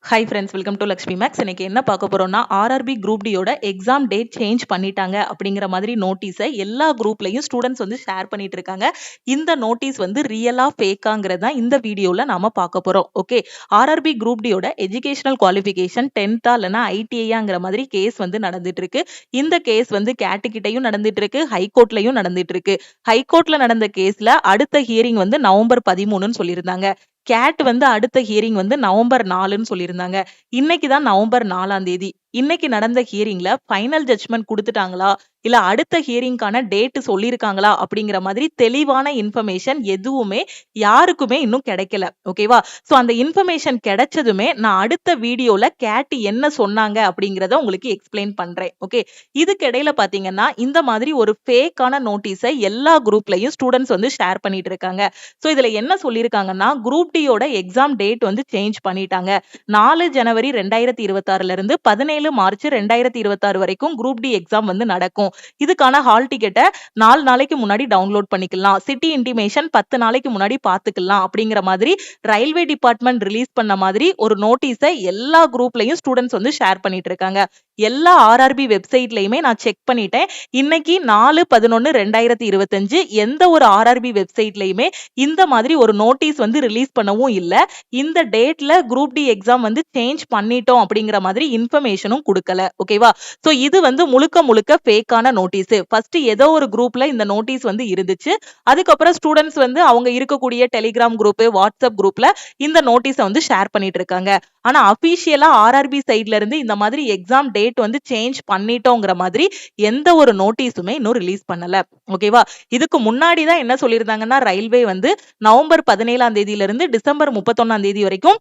Hi friends, welcome to Lakshmi maths. இன்னைக்கு என்ன பார்க்க போறோம்னா, ஆர்ஆர்பி குரூப் டியோட எக்ஸாம் டேட் சேஞ்ச் பண்ணிட்டாங்க அப்படிங்கிற மாதிரி நோட்டீஸை எல்லா குரூப்லையும் ஸ்டூடெண்ட்ஸ் வந்து ஷேர் பண்ணிட்டு இருக்காங்க. இந்த நோட்டீஸ் வந்து ரியலா ஃபேக்காங்கிறது தான் இந்த வீடியோல நாம பார்க்க போறோம். ஓகே, ஆர்ஆர்பி குரூப் டியோட எஜுகேஷனல் குவாலிஃபிகேஷன் 10th இல்லைன்னா ஐடிஐங்கிற மாதிரி கேஸ் வந்து நடந்துட்டு இருக்கு. இந்த கேஸ் வந்து கேட்டுக்கிட்டையும் நடந்துட்டு இருக்கு, ஹைகோர்ட்லயும் நடந்துட்டு இருக்கு. ஹைகோர்ட்ல நடந்த கேஸ்ல அடுத்த ஹியரிங் வந்து நவம்பர் 13ன்னு சொல்லியிருந்தாங்க. கேட் வந்து அடுத்த ஹியரிங் வந்து நவம்பர் 4ன்னு சொல்லியிருந்தாங்க. இன்னைக்கு தான் நவம்பர் 4ஆம் தேதி. இன்னைக்கு நடந்த ஹியரிங்ல ஃபைனல் ஜட்ஜ்மெண்ட் குடுத்துட்டாங்களா? இல்ல அடுத்த ஹியரிங்கான டேட் சொல்லியிருக்காங்களா? அப்படிங்கிற மாதிரி தெளிவான இன்ஃபர்மேஷன் எதுவுமே யாருக்குமே இன்னும் கிடைக்கல. ஓகேவா? சோ அந்த இன்ஃபர்மேஷன் கிடைச்சதுமே நான் அடுத்த வீடியோல கேட் என்ன சொன்னாங்க அப்படிங்கறத உங்களுக்கு எக்ஸ்பிளைன் பண்றேன். ஓகே, இதுக்கு இடையில பாத்தீங்கன்னா இந்த மாதிரி ஒரு ஃபேக்கான நோட்டீஸை எல்லா குரூப்லயும் ஸ்டூடெண்ட்ஸ் வந்து ஷேர் பண்ணிட்டு இருக்காங்க. சோ இதுல என்ன சொல்லியிருக்காங்கன்னா, குரூப் டியோட எக்ஸாம் டேட் வந்து சேஞ்ச் பண்ணிட்டாங்க. 4 ஜனவரி 2026ல இருந்து 17 மார்ச் 2026 வரைக்கும் குரூப் டி எக்ஸாம் வந்து நடக்கும். இதுக்கான ஹால் டிக்கெட்டை 4 நாளைக்கு முன்னாடி டவுன்லோட் பண்ணிக்கலாம். சிட்டி இன்டிமேஷன் 10 நாளைக்கு முன்னாடி பாத்துக்கலாம் அப்படிங்கிற மாதிரி ரயில்வே டிபார்ட்மெண்ட் ரிலீஸ் பண்ண மாதிரி ஒரு நோட்டீஸை எல்லா குரூப்லயும் ஸ்டூடெண்ட்ஸ் வந்து ஷேர் பண்ணிட்டு இருக்காங்க. எல்லா ஆர்ஆர்பி வெப்சைட்லயுமே நான் செக் பண்ணிட்டேன். இன்னைக்கு 4/11/2025 எந்த ஒரு ஆர்ஆர்பி வெப்சைட்லயுமே இந்த மாதிரி ஒரு நோட்டீஸ் வந்து ரிலீஸ் பண்ணவும் இல்ல. இந்த டேட்ல குரூப் டி எக்ஸாம் வந்து சேஞ்ச் பண்ணிட்டோம் அப்படிங்கிற மாதிரி இன்ஃபர்மேஷனும் கொடுக்கல. ஓகேவா? சோ இது வந்து முழுக்க முழுக்க ஃபேக்கான நோட்டீஸ். ஃபர்ஸ்ட் ஏதோ ஒரு குரூப்ல இந்த நோட்டீஸ் வந்து இருந்துச்சு. அதுக்கப்புறம் ஸ்டூடெண்ட்ஸ் வந்து அவங்க இருக்கக்கூடிய டெலிகிராம் குரூப், வாட்ஸ்அப் குரூப்ல இந்த நோட்டீஸை வந்து ஷேர் பண்ணிட்டு இருக்காங்க. ஆனா அபிஷியலா ஆர்ஆர்பி சைட்ல இருந்து இந்த மாதிரி எக்ஸாம் டேட் வந்து சேஞ்ச் பண்ணிட்டோங்கிற மாதிரி எந்த ஒரு நோட்டீஸுமே இன்னும் ரிலீஸ் பண்ணல. ஓகேவா? இதுக்கு முன்னாடி தான் என்ன சொல்லியிருந்தாங்கன்னா, ரயில்வே வந்து நவம்பர் 17ஆம் தேதியில இருந்து டிசம்பர் 31ஆம் தேதி வரைக்கும்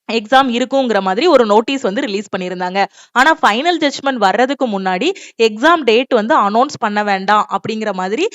எக்ஸாம் இருக்குங்கிற மாதிரி ஒரு நோட்டீஸ் வந்து ரிலீஸ் பண்ணியிருந்தாங்க. ஆனா ஃபைனல் ஜட்ஜ்மெண்ட் வர்றதுக்கு முன்னாடி எக்ஸாம் டேட் வந்து அனௌன்ஸ் பண்ண வேண்டாம் அப்படிங்கிற மாதிரி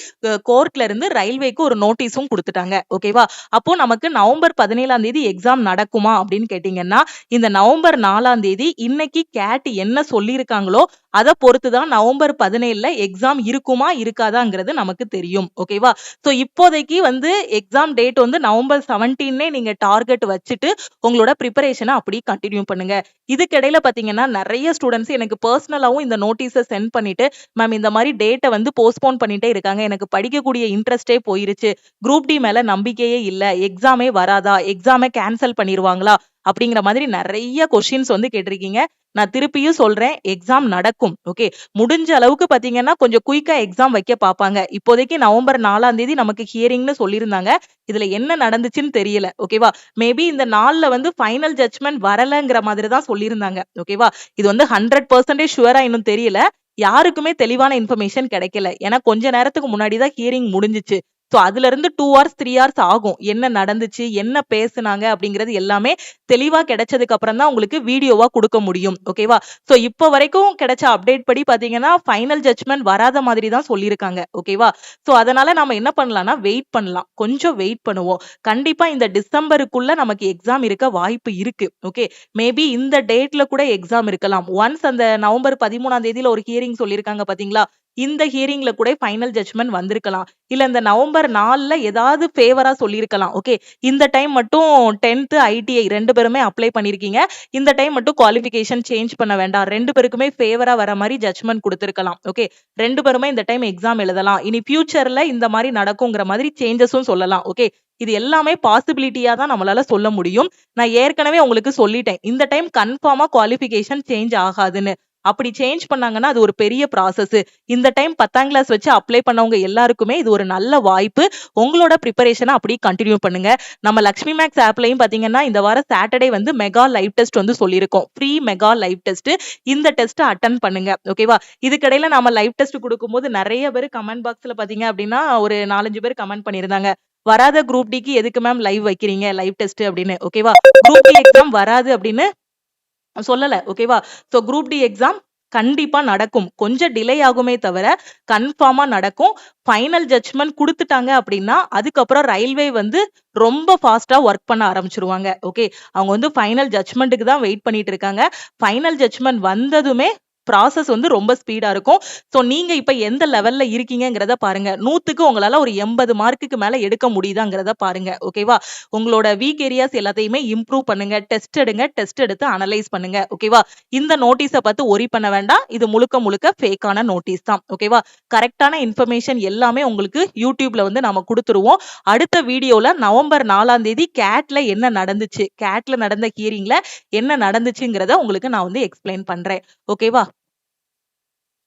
கோர்ட்ல இருந்து ரயில்வேக்கு ஒரு நோட்டீஸும் கொடுத்துட்டாங்க. ஓகேவா? அப்போ நமக்கு நவம்பர் 17ஆம் தேதி எக்ஸாம் நடக்குமா அப்படின்னு கேட்டீங்கன்னா, இந்த நவம்பர் 4ஆம் தேதி இன்னைக்கு கேட் என்ன சொல்லியிருக்காங்களோ அதை பொறுத்துதான் நவம்பர் 17ல எக்ஸாம் இருக்குமா இருக்காதாங்கிறது நமக்கு தெரியும். ஓகேவா? சோ இப்போதைக்கு வந்து எக்ஸாம் டேட் வந்து நவம்பர் 17 நீங்க டார்கெட் வச்சுட்டு உங்களோட ப்ரிப்பரேஷனை அப்படியே கண்டினியூ பண்ணுங்க. இதுக்கு இடையில பாத்தீங்கன்னா நிறைய ஸ்டூடெண்ட்ஸ் எனக்கு பர்சனலாவும் இந்த நோட்டீஸை சென்ட் பண்ணிட்டு, மேம் இந்த மாதிரி டேட்டை வந்து போஸ்ட்போன் பண்ணிட்டே இருக்காங்க, எனக்கு படிக்கக்கூடிய இன்ட்ரெஸ்டே போயிருச்சு, குரூப் டி மேல நம்பிக்கையே இல்ல, எக்ஸாமே வராதா, எக்ஸாமை கேன்சல் பண்ணிருவாங்களா அப்படிங்கிற மாதிரி நிறைய கொஸ்டின்ஸ் வந்து கேட்டிருக்கீங்க. நான் திருப்பியும் சொல்றேன், எக்ஸாம் நடக்கும். ஓகே, முடிஞ்ச அளவுக்கு பாத்தீங்கன்னா கொஞ்சம் குயிக்கா எக்ஸாம் வைக்க பாப்பாங்க. இப்போதைக்கு நவம்பர் 4ஆம் தேதி நமக்கு ஹியரிங்னு சொல்லியிருந்தாங்க. இதுல என்ன நடந்துச்சுன்னு தெரியல. ஓகேவா? மேபி இந்த நாள்ல வந்து ஃபைனல் ஜட்ஜ்மெண்ட் வரலங்கிற மாதிரி தான் சொல்லியிருந்தாங்க. ஓகேவா? இது வந்து 100% ஷுவரா இன்னும் தெரியல. யாருக்குமே தெளிவான இன்ஃபர்மேஷன் கிடைக்கல. ஏன்னா கொஞ்ச நேரத்துக்கு முன்னாடி தான் ஹியரிங் முடிஞ்சிச்சு. சோ அதுல இருந்து 2 hours 3 hours ஆகும். என்ன நடந்துச்சு, என்ன பேசுனாங்க அப்படிங்கிறது எல்லாமே தெளிவா கிடைச்சதுக்கு அப்புறம் தான் உங்களுக்கு வீடியோவா கொடுக்க முடியும். ஓகேவா? சோ இப்போ வரைக்கும் கிடைச்ச அப்டேட் படி பாத்தீங்கன்னா ஃபைனல் ஜட்ஜ்மெண்ட் வராத மாதிரி தான் சொல்லியிருக்காங்க. ஓகேவா? சோ அதனால நாம என்ன பண்ணலாம்னா வெயிட் பண்ணலாம். கொஞ்சம் வெயிட் பண்ணுவோம். கண்டிப்பா இந்த டிசம்பருக்குள்ள நமக்கு எக்ஸாம் இருக்க வாய்ப்பு இருக்கு. ஓகே, மேபி இந்த டேட்ல கூட எக்ஸாம் இருக்கலாம். ஒன்ஸ் அந்த நவம்பர் 13ஆம் தேதியில ஒரு ஹியரிங் சொல்லியிருக்காங்க பாத்தீங்களா, இந்த ஹியரிங்ல கூட ஃபைனல் ஜட்ஜ்மெண்ட் வந்திருக்கலாம். இல்ல இந்த நவம்பர் 4ல ஏதாவது ஃபேவரா சொல்லியிருக்கலாம். ஓகே, இந்த டைம் மட்டும் 10th ஐடிஐ 2 பேருமே அப்ளை பண்ணிருக்கீங்க, இந்த டைம் மட்டும் குவாலிஃபிகேஷன் சேஞ்ச் பண்ண வேண்டாம், 2 பேருக்குமே ஃபேவரா வர மாதிரி ஜட்ஜ்மெண்ட் கொடுத்திருக்கலாம். ஓகே, 2 பேருமே இந்த டைம் எக்ஸாம் எழுதலாம், இனி ஃபியூச்சர்ல இந்த மாதிரி நடக்குங்கிற மாதிரி சேஞ்சஸும் சொல்லலாம். ஓகே, இது எல்லாமே பாசிபிலிட்டியா தான் நம்மளால சொல்ல முடியும். நான் ஏற்கனவே உங்களுக்கு சொல்லிட்டேன், இந்த டைம் கன்ஃபார்மா குவாலிஃபிகேஷன் சேஞ்ச் ஆகாதுன்னு. அப்படி சேஞ்ச் பண்ணாங்கன்னா அது ஒரு பெரிய ப்ராசஸ். இந்த டைம் 10ஆம் கிளாஸ் வச்சு அப்ளை பண்ணவங்க எல்லாருக்குமே இது ஒரு நல்ல வாய்ப்பு. உங்களோட ப்ரிப்பரேஷனை அப்படியே கண்டினியூ பண்ணுங்க. நம்ம லக்ஷ்மி மேக்ஸ் ஆப்லயும் பாத்தீங்கன்னா இந்த வாரம் சாட்டர்டே வந்து மெகா லைவ் டெஸ்ட் வந்து சொல்லியிருக்கோம். Free mega live test. இந்த டெஸ்ட் அட்டன் பண்ணுங்க. ஓகேவா? இதுக்கிடையில நம்ம லைவ் டெஸ்ட் கொடுக்கும்போது நிறைய பேர் கமெண்ட் பாக்ஸ்ல பாத்தீங்க அப்படின்னா ஒரு 4-5 பேர் கமெண்ட் பண்ணியிருந்தாங்க, வராத குரூப் டிக்கு எதுக்கு மேம் லைவ் வைக்கிறீங்க லைவ் டெஸ்ட் அப்படின்னு. ஓகேவா? குரூப் டி எக்ஸாம் வராது அப்படின்னு சொல்லல. ஓகேவா? சோ குரூப் டி எக்ஸாம் கண்டிப்பா நடக்கும். கொஞ்சம் டிலே ஆகுமே தவிர கன்ஃபார்மா நடக்கும். ஃபைனல் ஜட்ஜ்மெண்ட் குடுத்துட்டாங்க அப்படின்னா அதுக்கப்புறம் ரயில்வே வந்து ரொம்ப ஃபாஸ்டா ஒர்க் பண்ண ஆரம்பிச்சிருவாங்க. ஓகே, அவங்க வந்து ஃபைனல் ஜட்ஜ்மெண்ட்டுக்கு தான் வெயிட் பண்ணிட்டு இருக்காங்க. ஃபைனல் ஜட்ஜ்மெண்ட் வந்ததுமே ப்ராசஸ் வந்து ரொம்ப ஸ்பீடா இருக்கும். ஸோ நீங்க இப்ப எந்த லெவல்ல இருக்கீங்கங்கிறத பாருங்க. 100க்கு உங்களால ஒரு 80 மார்க்குக்கு மேல எடுக்க முடியுதாங்கிறத பாருங்க. ஓகேவா? உங்களோட வீக் ஏரியாஸ் எல்லாத்தையுமே இம்ப்ரூவ் பண்ணுங்க. டெஸ்ட் எடுங்க. டெஸ்ட் எடுத்து அனலைஸ் பண்ணுங்க. ஓகேவா? இந்த நோட்டீஸ பார்த்து ஒரி பண்ண வேண்டாம். இது முழுக்க முழுக்க ஃபேக்கான நோட்டீஸ் தான். ஓகேவா? கரெக்ட்டான இன்ஃபர்மேஷன் எல்லாமே உங்களுக்கு YouTubeல வந்து நாம குடுத்துருவோம். அடுத்த வீடியோல நவம்பர் 4ஆம் தேதி கேட்ல என்ன நடந்துச்சு? கேட்ல நடந்த ஹியரிங்ல என்ன நடந்துச்சுங்கிறத உங்களுக்கு நான் வந்து எக்ஸ்பிளைன் பண்றேன். ஓகேவா?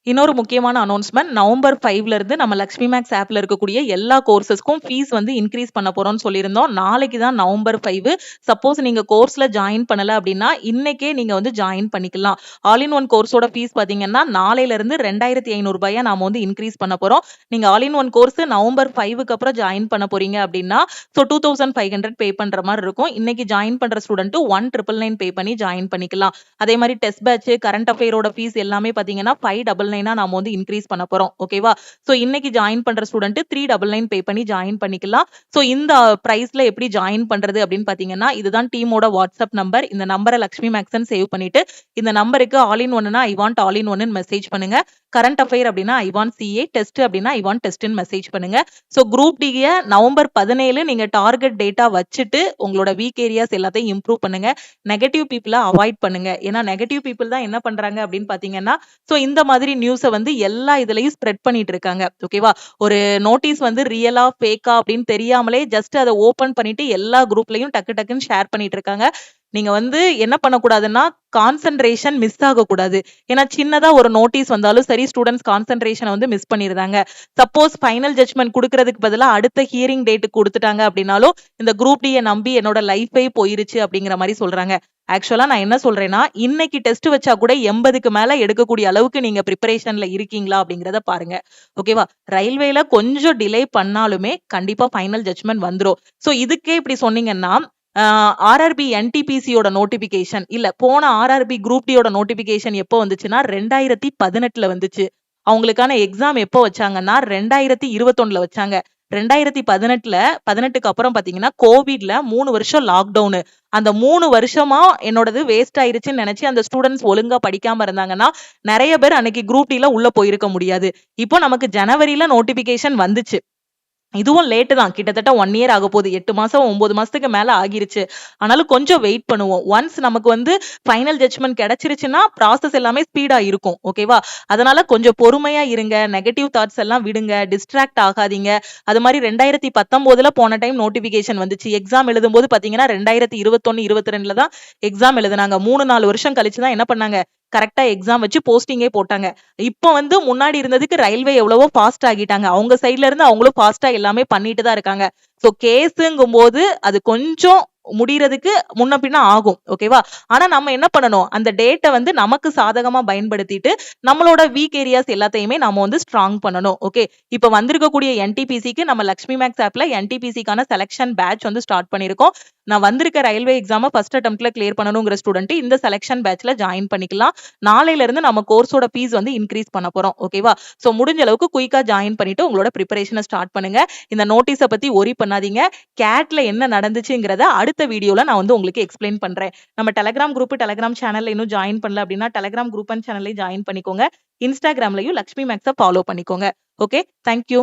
இன்னொரு முக்கியமான அனௌன்ஸ்மென்ட் நவம்பர் 5ல இருந்து நம்ம லக்ஷ்மி மேக்ஸ் ஆப்ல இருக்கக்கூடிய எல்லா கோர்சஸ்க்கும் ஃபீஸ் வந்து இன்க்ரீஸ் பண்ண போறோம்னு சொல்லியிருந்தோம். நாளைக்கு தான் நவம்பர் 5. சப்போஸ் நீங்க கோர்ஸ்ல ஜாயின் பண்ணல அப்படின்னா இன்னைக்கே நீங்க வந்து ஜாயின் பண்ணிக்கலாம். ஆல் இன் ஒன் கோர்ஸோட ஃபீஸ் பாத்தீங்கன்னா நாளையில இருந்து 2500 ரூபாயா நாம வந்து இன்க்ரீஸ் பண்ண போறோம். நீங்க all in one course November 5க்கு அப்புறம் ஜாயின் பண்ண போறீங்க அப்படின்னா 2500 பே பண்ற மாதிரி இருக்கும். இன்னைக்கு ஜாயின் பண்ற ஸ்டூடெண்ட் 1999 பே பண்ணி ஜாயின் பண்ணிக்கலாம். அதே மாதிரி டெஸ்ட் பேட்ச் கரண்ட் அஃபேரோட ஃபீஸ் எல்லாமே பாத்தீங்கன்னா 599 நாம வந்து இன்க்ரீஸ் பண்ண போறோம். ஓகேவா? சோ இன்னைக்கு ஜாயின் பண்ற ஸ்டூடெண்ட் 399 பே பண்ணி ஜாயின் பண்ணிக்கலாம். சோ இந்த பிரைஸ்ல எப்படி ஜாயின் பண்றது அப்படின்னு பாத்தீங்கன்னா இதுதான் டீமோட வாட்ஸ்அப் நம்பர். இந்த நம்பரை லக்ஷ்மி மேக்ஸ்ன்னு சேவ் பண்ணிட்டு இந்த நம்பருக்கு ஆல் இன் ஒன்னுனா I want all in one message பண்ணுங்க. கரண்ட் அஃபேர் அப்படின்னா ஐ வாண்ட் சிஏ, டெஸ்ட் அப்படின்னா ஐ வாண்ட் டெஸ்ட்னு மெசேஜ் பண்ணுங்க. சோ குரூப் டி நவம்பர் 17 நீங்க டார்கெட் டேட்டா வச்சுட்டு உங்களோட வீக் ஏரியாஸ் எல்லாத்தையும் இம்ப்ரூவ் பண்ணுங்க. நெகட்டிவ் பீப்புளை அவாய்ட் பண்ணுங்க. ஏன்னா நெகட்டிவ் பீப்புள் தான் என்ன பண்றாங்க அப்படின்னு பாத்தீங்கன்னா சோ இந்த மாதிரி நியூஸை வந்து எல்லா இதுலயும் ஸ்ப்ரெட் பண்ணிட்டு இருக்காங்க. ஓகேவா? ஒரு நோட்டீஸ் வந்து ரியலா ஃபேக்கா அப்படின்னு தெரியாமலே ஜஸ்ட் அதை ஓபன் பண்ணிட்டு எல்லா குரூப்லயும் டக்கு டக்குன்னு ஷேர் பண்ணிட்டு இருக்காங்க. நீங்க வந்து என்ன பண்ணக்கூடாதுன்னா கான்சென்ட்ரேஷன் மிஸ் ஆகக்கூடாது. ஏன்னா சின்னதா ஒரு நோட்டீஸ் வந்தாலும் சரி ஸ்டூடெண்ட்ஸ் கான்சென்ட்ரேஷனை வந்து மிஸ் பண்ணிடுறாங்க. சப்போஸ் ஃபைனல் ஜட்மெண்ட் கொடுக்கறதுக்கு பதிலா அடுத்த ஹியரிங் டேட் கொடுத்துட்டாங்க அப்படின்னாலும் இந்த குரூப் டியை நம்பி என்னோட லைஃபே போயிருச்சு அப்படிங்கிற மாதிரி சொல்றாங்க. ஆக்சுவலா நான் என்ன சொல்றேன்னா இன்னைக்கு டெஸ்ட் வச்சா கூட 80க்கு மேல எடுக்கக்கூடிய அளவுக்கு நீங்க ப்ரிப்பரேஷன்ல இருக்கீங்களா அப்படிங்கறத பாருங்க. ஓகேவா? ரயில்வேல கொஞ்சம் டிலே பண்ணாலுமே கண்டிப்பா ஃபைனல் ஜட்மெண்ட் வந்துரும். சோ இதுக்கே இப்படி சொன்னீங்கன்னா ஆர்ஆர்பி என்டிபிசியோட நோட்டிபிகேஷன் இல்ல போன ஆர்ஆர்பி குரூப் டியோட நோட்டிபிகேஷன் எப்போ வந்துச்சுன்னா 2018 வந்துச்சு. அவங்களுக்கான எக்ஸாம் எப்போ வச்சாங்கன்னா 2021 வச்சாங்க. 2018க்கு அப்புறம் பாத்தீங்கன்னா கோவிட்ல 3 வருஷம் லாக்டவுன். அந்த 3 வருஷமா என்னோடது வேஸ்ட் ஆயிருச்சுன்னு நினைச்சு அந்த ஸ்டூடெண்ட்ஸ் ஒழுங்கா படிக்காம இருந்தாங்கன்னா நிறைய பேர் அன்னைக்கு குரூப் டில உள்ள போயிருக்க முடியாது. இப்போ நமக்கு ஜனவரியில நோட்டிபிகேஷன் வந்துச்சு. இதுவும் லேட்டு தான். கிட்டத்தட்ட 1 இயர் ஆக போகுது. 8 மாசம் 9 மாசத்துக்கு மேல ஆகிருச்சு. ஆனாலும் கொஞ்சம் வெயிட் பண்ணுவோம். ஒன்ஸ் நமக்கு வந்து ஃபைனல் ஜட்ஜ்மெண்ட் கிடைச்சிருச்சுன்னா ப்ராசஸ் எல்லாமே ஸ்பீடா இருக்கும். ஓகேவா? அதனால கொஞ்சம் பொறுமையா இருங்க. நெகட்டிவ் தாட்ஸ் எல்லாம் விடுங்க. டிஸ்ட்ராக்ட் ஆகாதீங்க. அது மாதிரி 2019ல போன டைம் நோட்டிபிகேஷன் வந்துச்சு. எக்ஸாம் எழுதும்போது பாத்தீங்கன்னா 2021, 22ல தான் எக்ஸாம் எழுதுனாங்க. 3-4 வருஷம் கழிச்சு தான் என்ன பண்ணாங்க கரெக்டா எக்ஸாம் வச்சு போஸ்டிங்கே போட்டாங்க. இப்போ வந்து முன்னாடி இருந்ததுக்கு ரயில்வே எவ்வளவோ ஃபாஸ்ட் ஆகிட்டாங்க. அவங்க சைட்ல இருந்து அவங்களும் ஃபாஸ்டா எல்லாமே பண்ணிட்டு தான் இருக்காங்க. சோ கேஸுங்கும்போது அது கொஞ்சம் முடியறதுக்கு முன்ன பின்ன ஆகும். ஓகேவா? ஆனா நம்ம என்ன பண்ணணும் அந்த டேட்டை வந்து நமக்கு சாதகமா பயன்படுத்திட்டு நம்மளோட வீக் ஏரியாஸ் எல்லாத்தையுமே நாம வந்து ஸ்ட்ராங் பண்ணணும். ஓகே, இப்ப வந்திருக்கக்கூடிய என்டிபிசிக்கு நம்ம லக்ஷ்மி மேக்ஸ் ஆப்ல என்டிபிசிக்கான செலக்ஷன் பேட்ச் வந்து ஸ்டார்ட் பண்ணிருக்கோம். நான் வந்திருக்க ரயில்வே எக்ஸாம ஃபர்ஸ்ட் அட்டெம்ப்ட்ல கிளியர் பண்ணணுங்கிற ஸ்டூடெண்ட் இந்த செலக்ஷன் பேட்ச்ல ஜாயின் பண்ணிக்கலாம். நாளையில இருந்து நம்ம கோர்ஸோட ஃபீஸ் வந்து இன்க்ரீஸ் பண்ண போறோம். ஓகேவா? சோ முடிஞ்ச அளவுக்கு குயிக்கா ஜாயின் பண்ணிட்டு உங்களோட ப்ரிப்பரேஷனை ஸ்டார்ட் பண்ணுங்க. இந்த நோட்டீஸை பத்தி ஒரி பண்ணாதீங்க. கேட்ல என்ன நடந்துச்சுங்கிறத அடுத்த வீடியோல நான் வந்து உங்களுக்கு எக்ஸ்பிளைன் பண்றேன். நம்ம டெலிகிராம் குரூப் டெலிகிராம் சேனல்ல இன்னும் ஜாயின் பண்ணல அப்படின்னா டெலிகிராம் குரூப் அண்ட் சேனல்ல ஜாயின் பண்ணிக்கோங்க. இன்ஸ்டாகிராம்லயும் லக்ஷ்மி மேக்ஸை ஃபாலோ பண்ணிக்கோங்க. Okay, thank you.